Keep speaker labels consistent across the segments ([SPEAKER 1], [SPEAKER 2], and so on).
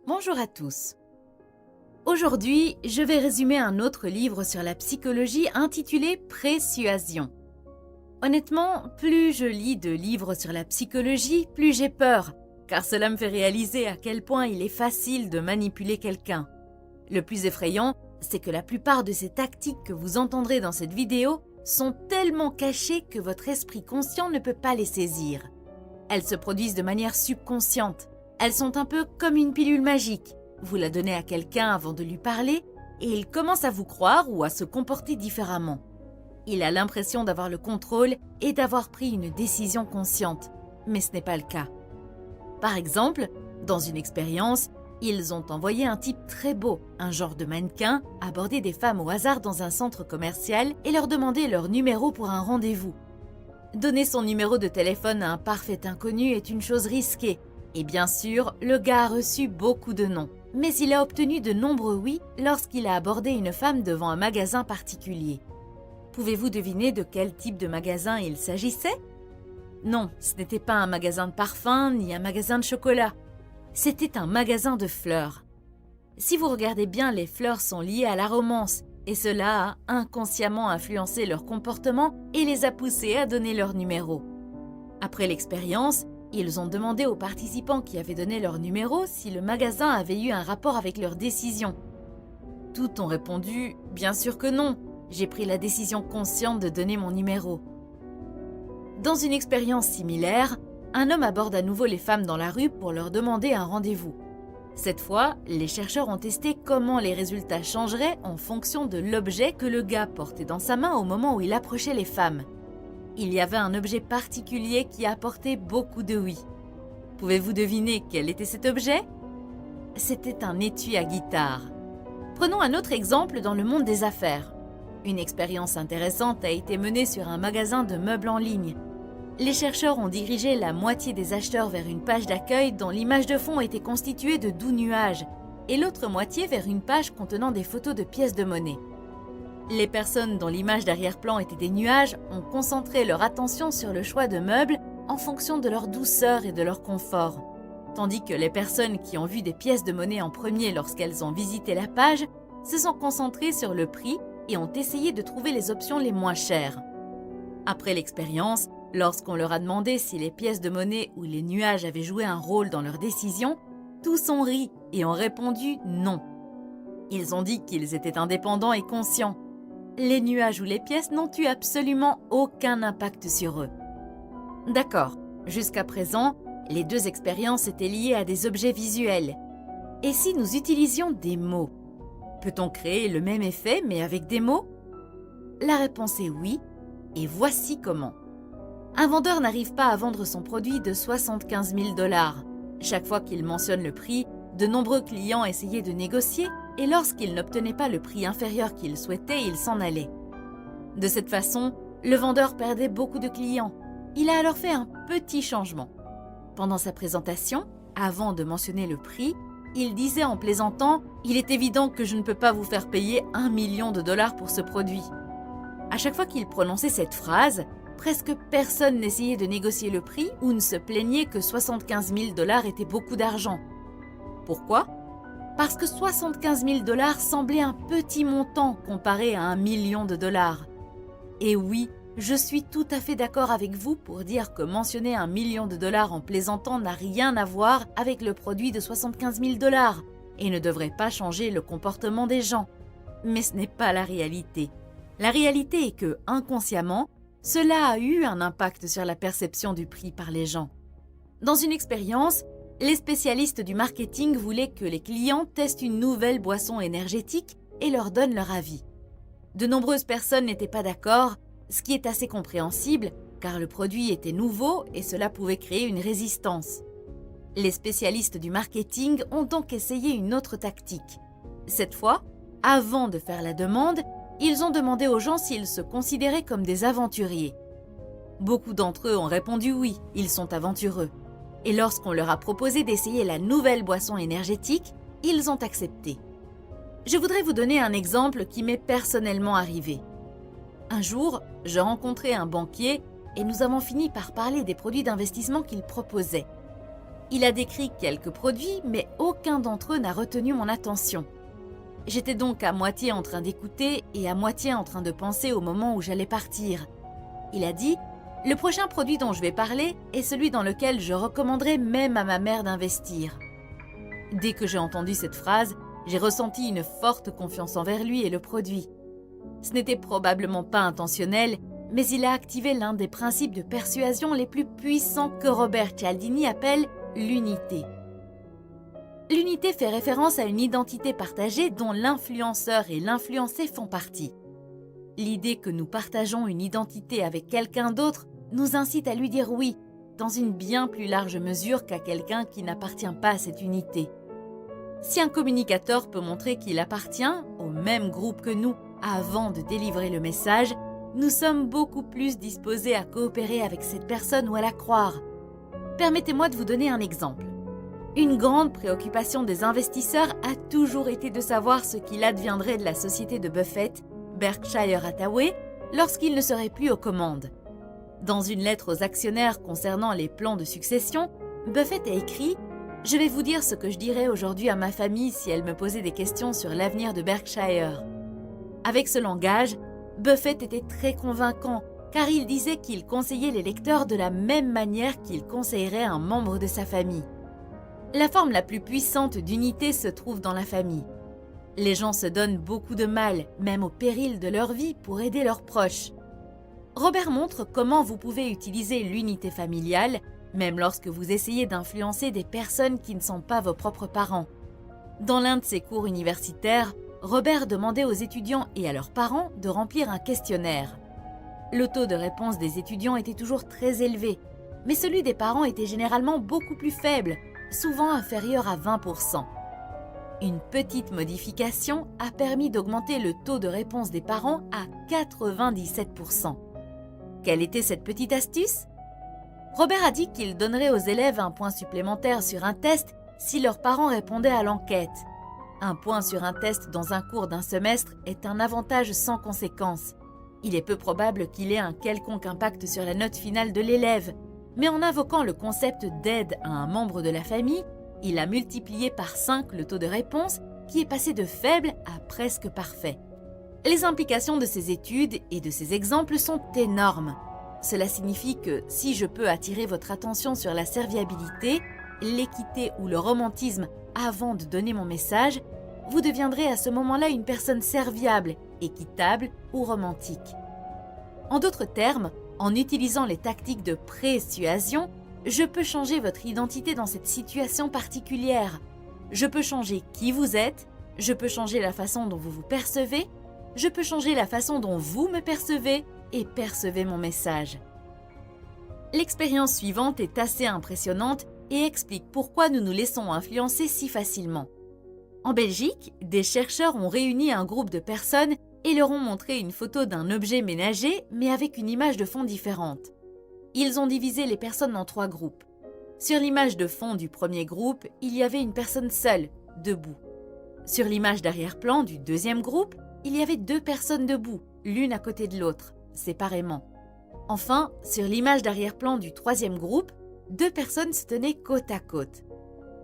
[SPEAKER 1] Bonjour à tous. Aujourd'hui, je vais résumer un autre livre sur la psychologie intitulé Persuasion. Honnêtement, plus je lis de livres sur la psychologie, plus j'ai peur, car cela me fait réaliser à quel point il est facile de manipuler quelqu'un. Le plus effrayant, c'est que la plupart de ces tactiques que vous entendrez dans cette vidéo sont tellement cachées que votre esprit conscient ne peut pas les saisir. Elles se produisent de manière subconsciente. Elles sont un peu comme une pilule magique. Vous la donnez à quelqu'un avant de lui parler et il commence à vous croire ou à se comporter différemment. Il a l'impression d'avoir le contrôle et d'avoir pris une décision consciente, mais ce n'est pas le cas. Par exemple, dans une expérience, ils ont envoyé un type très beau, un genre de mannequin, aborder des femmes au hasard dans un centre commercial et leur demander leur numéro pour un rendez-vous. Donner son numéro de téléphone à un parfait inconnu est une chose risquée. Et bien sûr, le gars a reçu beaucoup de non. Mais il a obtenu de nombreux oui lorsqu'il a abordé une femme devant un magasin particulier. Pouvez-vous deviner de quel type de magasin il s'agissait? Non, ce n'était pas un magasin de parfums ni un magasin de chocolat. C'était un magasin de fleurs. Si vous regardez bien, les fleurs sont liées à la romance et cela a inconsciemment influencé leur comportement et les a poussés à donner leur numéro. Après l'expérience, ils ont demandé aux participants qui avaient donné leur numéro si le magasin avait eu un rapport avec leur décision. Tous ont répondu « Bien sûr que non, j'ai pris la décision consciente de donner mon numéro ». Dans une expérience similaire, un homme aborde à nouveau les femmes dans la rue pour leur demander un rendez-vous. Cette fois, les chercheurs ont testé comment les résultats changeraient en fonction de l'objet que le gars portait dans sa main au moment où il approchait les femmes. Il y avait un objet particulier qui apportait beaucoup de oui. Pouvez-vous deviner quel était cet objet? C'était un étui à guitare. Prenons un autre exemple dans le monde des affaires. Une expérience intéressante a été menée sur un magasin de meubles en ligne. Les chercheurs ont dirigé la moitié des acheteurs vers une page d'accueil dont l'image de fond était constituée de doux nuages et l'autre moitié vers une page contenant des photos de pièces de monnaie. Les personnes dont l'image d'arrière-plan était des nuages ont concentré leur attention sur le choix de meubles en fonction de leur douceur et de leur confort, tandis que les personnes qui ont vu des pièces de monnaie en premier lorsqu'elles ont visité la page se sont concentrées sur le prix et ont essayé de trouver les options les moins chères. Après l'expérience, lorsqu'on leur a demandé si les pièces de monnaie ou les nuages avaient joué un rôle dans leur décision, tous ont ri et ont répondu non. Ils ont dit qu'ils étaient indépendants et conscients. Les nuages ou les pièces n'ont eu absolument aucun impact sur eux. D'accord, jusqu'à présent, les deux expériences étaient liées à des objets visuels. Et si nous utilisions des mots? Peut-on créer le même effet mais avec des mots? La réponse est oui, et voici comment. Un vendeur n'arrive pas à vendre son produit de 75 000 $. Chaque fois qu'il mentionne le prix, de nombreux clients essayaient de négocier et lorsqu'il n'obtenait pas le prix inférieur qu'il souhaitait, il s'en allait. De cette façon, le vendeur perdait beaucoup de clients. Il a alors fait un petit changement. Pendant sa présentation, avant de mentionner le prix, il disait en plaisantant « Il est évident que je ne peux pas vous faire payer 1 million de dollars pour ce produit ». À chaque fois qu'il prononçait cette phrase, presque personne n'essayait de négocier le prix ou ne se plaignait que 75 000 $ était beaucoup d'argent. Pourquoi? Parce que 75 000 $ semblait un petit montant comparé à 1 million de dollars. Et oui, je suis tout à fait d'accord avec vous pour dire que mentionner 1 million de dollars en plaisantant n'a rien à voir avec le produit de 75 000 $ et ne devrait pas changer le comportement des gens. Mais ce n'est pas la réalité. La réalité est que, inconsciemment, cela a eu un impact sur la perception du prix par les gens. Dans une expérience, les spécialistes du marketing voulaient que les clients testent une nouvelle boisson énergétique et leur donnent leur avis. De nombreuses personnes n'étaient pas d'accord, ce qui est assez compréhensible car le produit était nouveau et cela pouvait créer une résistance. Les spécialistes du marketing ont donc essayé une autre tactique. Cette fois, avant de faire la demande, ils ont demandé aux gens s'ils se considéraient comme des aventuriers. Beaucoup d'entre eux ont répondu oui, ils sont aventureux. Et lorsqu'on leur a proposé d'essayer la nouvelle boisson énergétique, ils ont accepté. Je voudrais vous donner un exemple qui m'est personnellement arrivé. Un jour, je rencontrais un banquier et nous avons fini par parler des produits d'investissement qu'il proposait. Il a décrit quelques produits, mais aucun d'entre eux n'a retenu mon attention. J'étais donc à moitié en train d'écouter et à moitié en train de penser au moment où j'allais partir. Il a dit « Le prochain produit dont je vais parler est celui dans lequel je recommanderais même à ma mère d'investir. » Dès que j'ai entendu cette phrase, j'ai ressenti une forte confiance envers lui et le produit. Ce n'était probablement pas intentionnel, mais il a activé l'un des principes de persuasion les plus puissants que Robert Cialdini appelle l'unité. L'unité fait référence à une identité partagée dont l'influenceur et l'influencé font partie. L'idée que nous partageons une identité avec quelqu'un d'autre nous incite à lui dire oui, dans une bien plus large mesure qu'à quelqu'un qui n'appartient pas à cette unité. Si un communicateur peut montrer qu'il appartient au même groupe que nous avant de délivrer le message, nous sommes beaucoup plus disposés à coopérer avec cette personne ou à la croire. Permettez-moi de vous donner un exemple. Une grande préoccupation des investisseurs a toujours été de savoir ce qu'il adviendrait de la société de Buffett, Berkshire Hathaway, lorsqu'il ne serait plus aux commandes. Dans une lettre aux actionnaires concernant les plans de succession, Buffett a écrit « Je vais vous dire ce que je dirais aujourd'hui à ma famille si elle me posait des questions sur l'avenir de Berkshire. » Avec ce langage, Buffett était très convaincant car il disait qu'il conseillait les lecteurs de la même manière qu'il conseillerait un membre de sa famille. La forme la plus puissante d'unité se trouve dans la famille. Les gens se donnent beaucoup de mal, même au péril de leur vie, pour aider leurs proches. Robert montre comment vous pouvez utiliser l'unité familiale, même lorsque vous essayez d'influencer des personnes qui ne sont pas vos propres parents. Dans l'un de ses cours universitaires, Robert demandait aux étudiants et à leurs parents de remplir un questionnaire. Le taux de réponse des étudiants était toujours très élevé, mais celui des parents était généralement beaucoup plus faible, souvent inférieur à 20%. Une petite modification a permis d'augmenter le taux de réponse des parents à 97%. Quelle était cette petite astuce? Robert a dit qu'il donnerait aux élèves un point supplémentaire sur un test si leurs parents répondaient à l'enquête. Un point sur un test dans un cours d'un semestre est un avantage sans conséquence. Il est peu probable qu'il ait un quelconque impact sur la note finale de l'élève, mais en invoquant le concept d'aide à un membre de la famille, il a multiplié par 5 le taux de réponse qui est passé de faible à presque parfait. Les implications de ces études et de ces exemples sont énormes. Cela signifie que si je peux attirer votre attention sur la serviabilité, l'équité ou le romantisme avant de donner mon message, vous deviendrez à ce moment-là une personne serviable, équitable ou romantique. En d'autres termes, en utilisant les tactiques de persuasion, je peux changer votre identité dans cette situation particulière. Je peux changer qui vous êtes, je peux changer la façon dont vous vous percevez, je peux changer la façon dont vous me percevez et percevez mon message. L'expérience suivante est assez impressionnante et explique pourquoi nous nous laissons influencer si facilement. En Belgique, des chercheurs ont réuni un groupe de personnes et leur ont montré une photo d'un objet ménager mais avec une image de fond différente. Ils ont divisé les personnes en 3 groupes. Sur l'image de fond du premier groupe, il y avait une personne seule, debout. Sur l'image d'arrière-plan du deuxième groupe, il y avait 2 personnes debout, l'une à côté de l'autre, séparément. Enfin, sur l'image d'arrière-plan du troisième groupe, 2 personnes se tenaient côte à côte.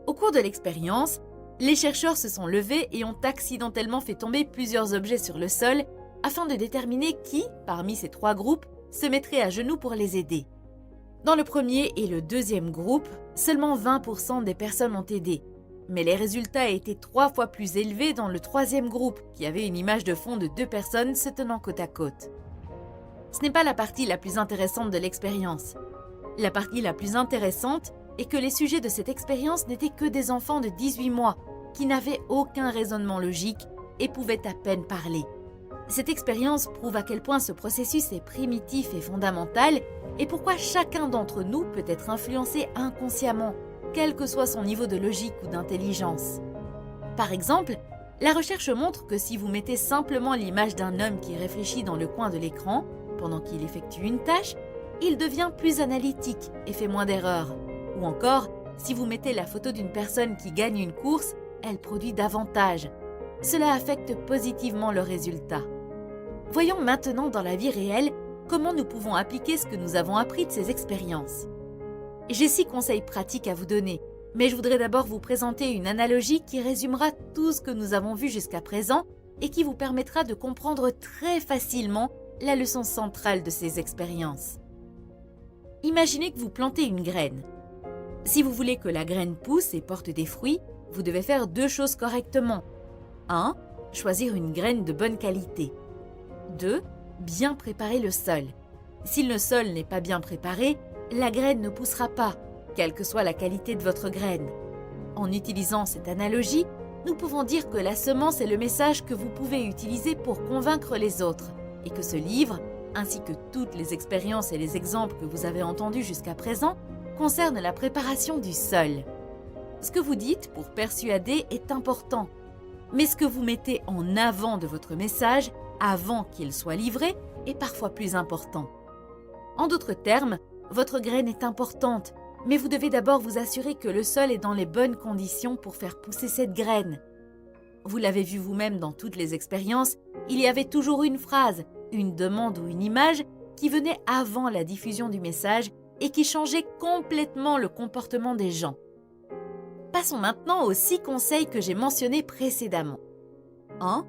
[SPEAKER 1] Au cours de l'expérience, les chercheurs se sont levés et ont accidentellement fait tomber plusieurs objets sur le sol afin de déterminer qui, parmi ces 3 groupes, se mettrait à genoux pour les aider. Dans le premier et le deuxième groupe, seulement 20% des personnes ont aidé, mais les résultats étaient 3 fois plus élevés dans le troisième groupe, qui avait une image de fond de 2 personnes se tenant côte à côte. Ce n'est pas la partie la plus intéressante de l'expérience. La partie la plus intéressante est que les sujets de cette expérience n'étaient que des enfants de 18 mois, qui n'avaient aucun raisonnement logique et pouvaient à peine parler. Cette expérience prouve à quel point ce processus est primitif et fondamental et pourquoi chacun d'entre nous peut être influencé inconsciemment, quel que soit son niveau de logique ou d'intelligence. Par exemple, la recherche montre que si vous mettez simplement l'image d'un homme qui réfléchit dans le coin de l'écran, pendant qu'il effectue une tâche, il devient plus analytique et fait moins d'erreurs. Ou encore, si vous mettez la photo d'une personne qui gagne une course, elle produit davantage. Cela affecte positivement le résultat. Voyons maintenant dans la vie réelle comment nous pouvons appliquer ce que nous avons appris de ces expériences. J'ai 6 conseils pratiques à vous donner Mais je voudrais d'abord vous présenter une analogie qui résumera tout ce que nous avons vu jusqu'à présent et qui vous permettra de comprendre très facilement la leçon centrale de ces expériences. Imaginez que vous plantez une graine. Si vous voulez que la graine pousse et porte des fruits, vous devez faire 2 choses correctement. 1. Choisir une graine de bonne qualité. 2. Bien préparer le sol. Si le sol n'est pas bien préparé, la graine ne poussera pas, quelle que soit la qualité de votre graine. En utilisant cette analogie, nous pouvons dire que la semence est le message que vous pouvez utiliser pour convaincre les autres et que ce livre, ainsi que toutes les expériences et les exemples que vous avez entendus jusqu'à présent, concernent la préparation du sol. Ce que vous dites pour persuader est important, mais ce que vous mettez en avant de votre message avant qu'il soit livré est parfois plus important. En d'autres termes, votre graine est importante, mais vous devez d'abord vous assurer que le sol est dans les bonnes conditions pour faire pousser cette graine. Vous l'avez vu vous-même dans toutes les expériences, il y avait toujours une phrase, une demande ou une image qui venait avant la diffusion du message et qui changeait complètement le comportement des gens. Passons maintenant aux 6 conseils que j'ai mentionnés précédemment. 1.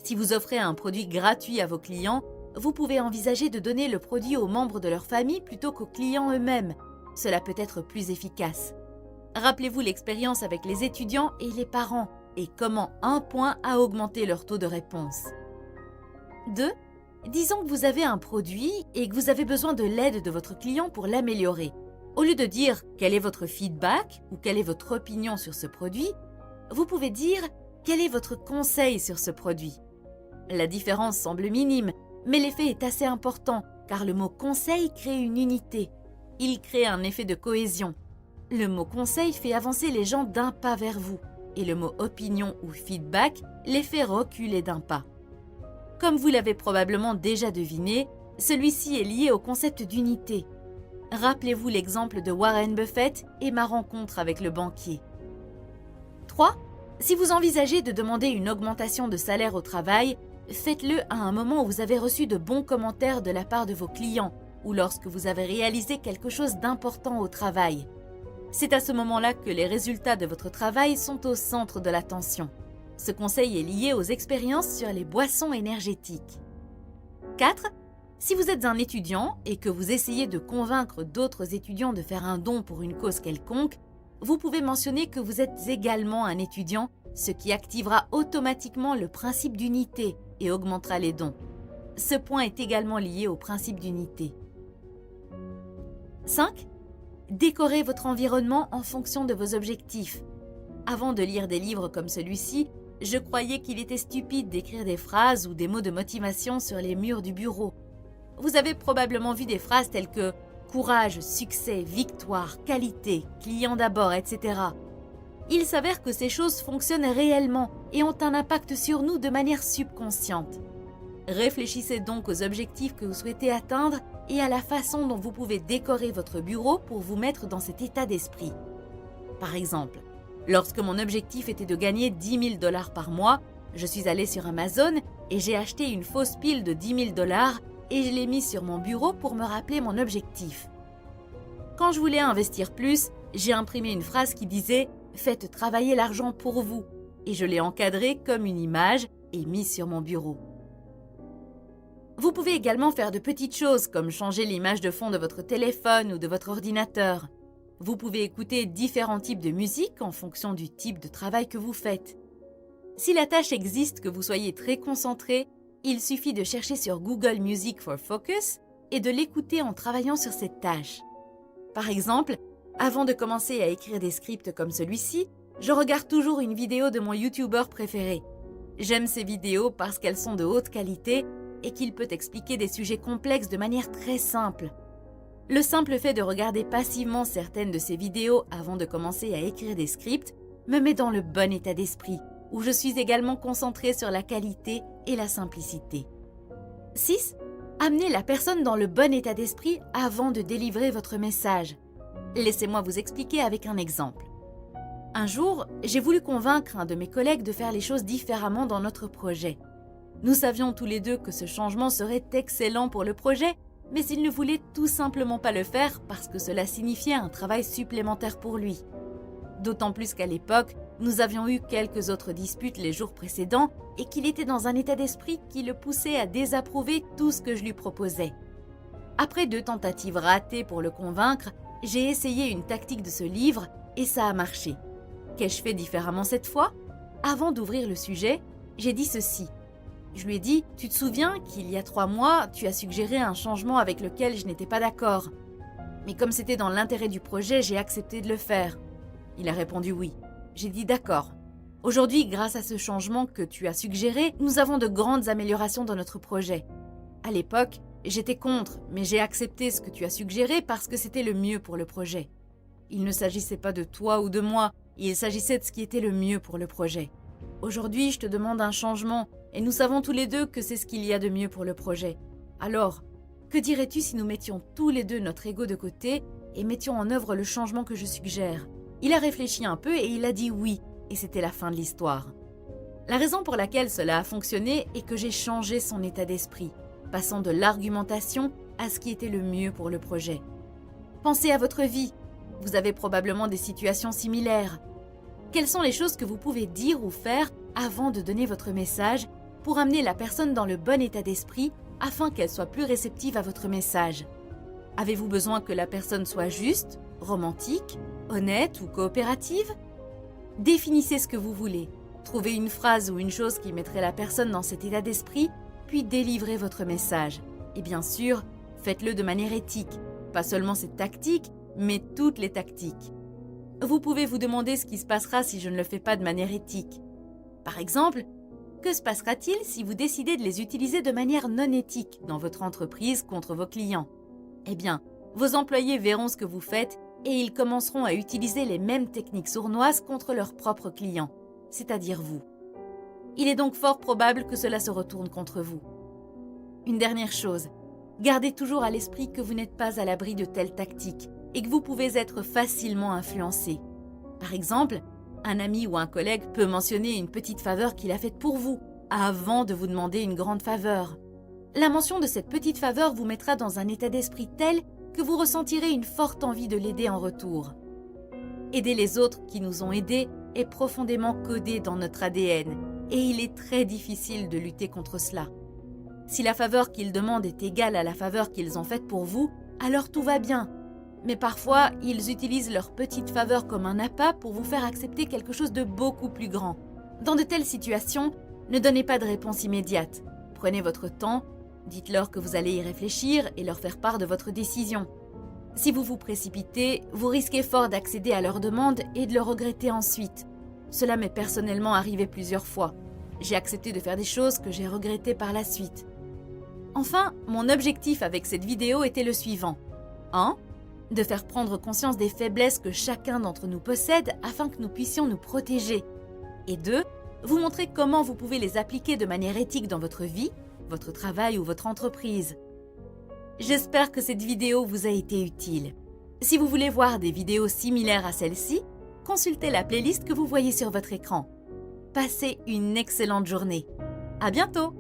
[SPEAKER 1] Si vous offrez un produit gratuit à vos clients, vous pouvez envisager de donner le produit aux membres de leur famille plutôt qu'aux clients eux-mêmes. Cela peut être plus efficace. Rappelez-vous l'expérience avec les étudiants et les parents et comment 1 point a augmenté leur taux de réponse. 2. Disons que vous avez un produit et que vous avez besoin de l'aide de votre client pour l'améliorer. Au lieu de dire « quel est votre feedback » ou « quelle est votre opinion sur ce produit », vous pouvez dire « quel est votre conseil sur ce produit ». La différence semble minime, mais l'effet est assez important car le mot « conseil » crée une unité. Il crée un effet de cohésion. Le mot « conseil » fait avancer les gens d'un pas vers vous et le mot « opinion » ou « feedback » les fait reculer d'un pas. Comme vous l'avez probablement déjà deviné, celui-ci est lié au concept d'unité. Rappelez-vous l'exemple de Warren Buffett et ma rencontre avec le banquier. 3. Si vous envisagez de demander une augmentation de salaire au travail, faites-le à un moment où vous avez reçu de bons commentaires de la part de vos clients ou lorsque vous avez réalisé quelque chose d'important au travail. C'est à ce moment-là que les résultats de votre travail sont au centre de l'attention. Ce conseil est lié aux expériences sur les boissons énergétiques. 4. Si vous êtes un étudiant et que vous essayez de convaincre d'autres étudiants de faire un don pour une cause quelconque, vous pouvez mentionner que vous êtes également un étudiant, ce qui activera automatiquement le principe d'unité et augmentera les dons. Ce point est également lié au principe d'unité. 5. Décorez votre environnement en fonction de vos objectifs. Avant de lire des livres comme celui-ci, je croyais qu'il était stupide d'écrire des phrases ou des mots de motivation sur les murs du bureau. Vous avez probablement vu des phrases telles que « courage, succès, victoire, qualité, client d'abord, etc. » Il s'avère que ces choses fonctionnent réellement et ont un impact sur nous de manière subconsciente. Réfléchissez donc aux objectifs que vous souhaitez atteindre et à la façon dont vous pouvez décorer votre bureau pour vous mettre dans cet état d'esprit. Par exemple, lorsque mon objectif était de gagner 10 000 $ par mois, je suis allée sur Amazon et j'ai acheté une fausse pile de 10 000 $ et je l'ai mise sur mon bureau pour me rappeler mon objectif. Quand je voulais investir plus, j'ai imprimé une phrase qui disait « Faites travailler l'argent pour vous » et je l'ai encadrée comme une image et mise sur mon bureau. Vous pouvez également faire de petites choses comme changer l'image de fond de votre téléphone ou de votre ordinateur. Vous pouvez écouter différents types de musique en fonction du type de travail que vous faites. Si la tâche existe que vous soyez très concentré, il suffit de chercher sur Google Music for Focus et de l'écouter en travaillant sur cette tâche. Par exemple, avant de commencer à écrire des scripts comme celui-ci, je regarde toujours une vidéo de mon YouTuber préféré. J'aime ces vidéos parce qu'elles sont de haute qualité et qu'il peut expliquer des sujets complexes de manière très simple. Le simple fait de regarder passivement certaines de ces vidéos avant de commencer à écrire des scripts me met dans le bon état d'esprit, où je suis également concentrée sur la qualité et la simplicité. 6. Amenez la personne dans le bon état d'esprit avant de délivrer votre message. Laissez-moi vous expliquer avec un exemple. Un jour, j'ai voulu convaincre un de mes collègues de faire les choses différemment dans notre projet. Nous savions tous les deux que ce changement serait excellent pour le projet, mais il ne voulait tout simplement pas le faire parce que cela signifiait un travail supplémentaire pour lui. D'autant plus qu'à l'époque, nous avions eu quelques autres disputes les jours précédents et qu'il était dans un état d'esprit qui le poussait à désapprouver tout ce que je lui proposais. Après 2 tentatives ratées pour le convaincre, j'ai essayé une tactique de ce livre et ça a marché. Qu'ai-je fait différemment cette fois? Avant d'ouvrir le sujet, j'ai dit ceci. Je lui ai dit « Tu te souviens qu'il y a 3 mois, tu as suggéré un changement avec lequel je n'étais pas d'accord. Mais comme c'était dans l'intérêt du projet, j'ai accepté de le faire. » Il a répondu « Oui ». J'ai dit « D'accord. Aujourd'hui, grâce à ce changement que tu as suggéré, nous avons de grandes améliorations dans notre projet. À l'époque, j'étais contre, mais j'ai accepté ce que tu as suggéré parce que c'était le mieux pour le projet. Il ne s'agissait pas de toi ou de moi, il s'agissait de ce qui était le mieux pour le projet. Aujourd'hui, je te demande un changement et nous savons tous les deux que c'est ce qu'il y a de mieux pour le projet. Alors, que dirais-tu si nous mettions tous les deux notre ego de côté et mettions en œuvre le changement que je suggère ? » Il a réfléchi un peu et il a dit oui, et c'était la fin de l'histoire. La raison pour laquelle cela a fonctionné est que j'ai changé son état d'esprit, passant de l'argumentation à ce qui était le mieux pour le projet. Pensez à votre vie. Vous avez probablement des situations similaires. Quelles sont les choses que vous pouvez dire ou faire avant de donner votre message pour amener la personne dans le bon état d'esprit afin qu'elle soit plus réceptive à votre message? Avez-vous besoin que la personne soit juste, romantique, honnête ou coopérative? Définissez ce que vous voulez. Trouvez une phrase ou une chose qui mettrait la personne dans cet état d'esprit, puis délivrez votre message. Et bien sûr, faites-le de manière éthique. Pas seulement cette tactique, mais toutes les tactiques. Vous pouvez vous demander ce qui se passera si je ne le fais pas de manière éthique. Par exemple, que se passera-t-il si vous décidez de les utiliser de manière non éthique dans votre entreprise contre vos clients? Eh bien, vos employés verront ce que vous faites et ils commenceront à utiliser les mêmes techniques sournoises contre leurs propres clients, c'est-à-dire vous. Il est donc fort probable que cela se retourne contre vous. Une dernière chose, gardez toujours à l'esprit que vous n'êtes pas à l'abri de telles tactiques et que vous pouvez être facilement influencé. Par exemple, un ami ou un collègue peut mentionner une petite faveur qu'il a faite pour vous avant de vous demander une grande faveur. La mention de cette petite faveur vous mettra dans un état d'esprit tel que vous ressentirez une forte envie de l'aider en retour. Aider les autres qui nous ont aidés est profondément codé dans notre ADN et il est très difficile de lutter contre cela. Si la faveur qu'ils demandent est égale à la faveur qu'ils ont faite pour vous, alors tout va bien. Mais parfois, ils utilisent leur petite faveur comme un appât pour vous faire accepter quelque chose de beaucoup plus grand. Dans de telles situations, ne donnez pas de réponse immédiate. Prenez votre temps, dites-leur que vous allez y réfléchir et leur faire part de votre décision. Si vous vous précipitez, vous risquez fort d'accéder à leur demande et de le regretter ensuite. Cela m'est personnellement arrivé plusieurs fois. J'ai accepté de faire des choses que j'ai regrettées par la suite. Enfin, mon objectif avec cette vidéo était le suivant. 1. De faire prendre conscience des faiblesses que chacun d'entre nous possède afin que nous puissions nous protéger. Et 2. Vous montrer comment vous pouvez les appliquer de manière éthique dans votre vie, votre travail ou votre entreprise. J'espère que cette vidéo vous a été utile. Si vous voulez voir des vidéos similaires à celle-ci, consultez la playlist que vous voyez sur votre écran. Passez une excellente journée. À bientôt!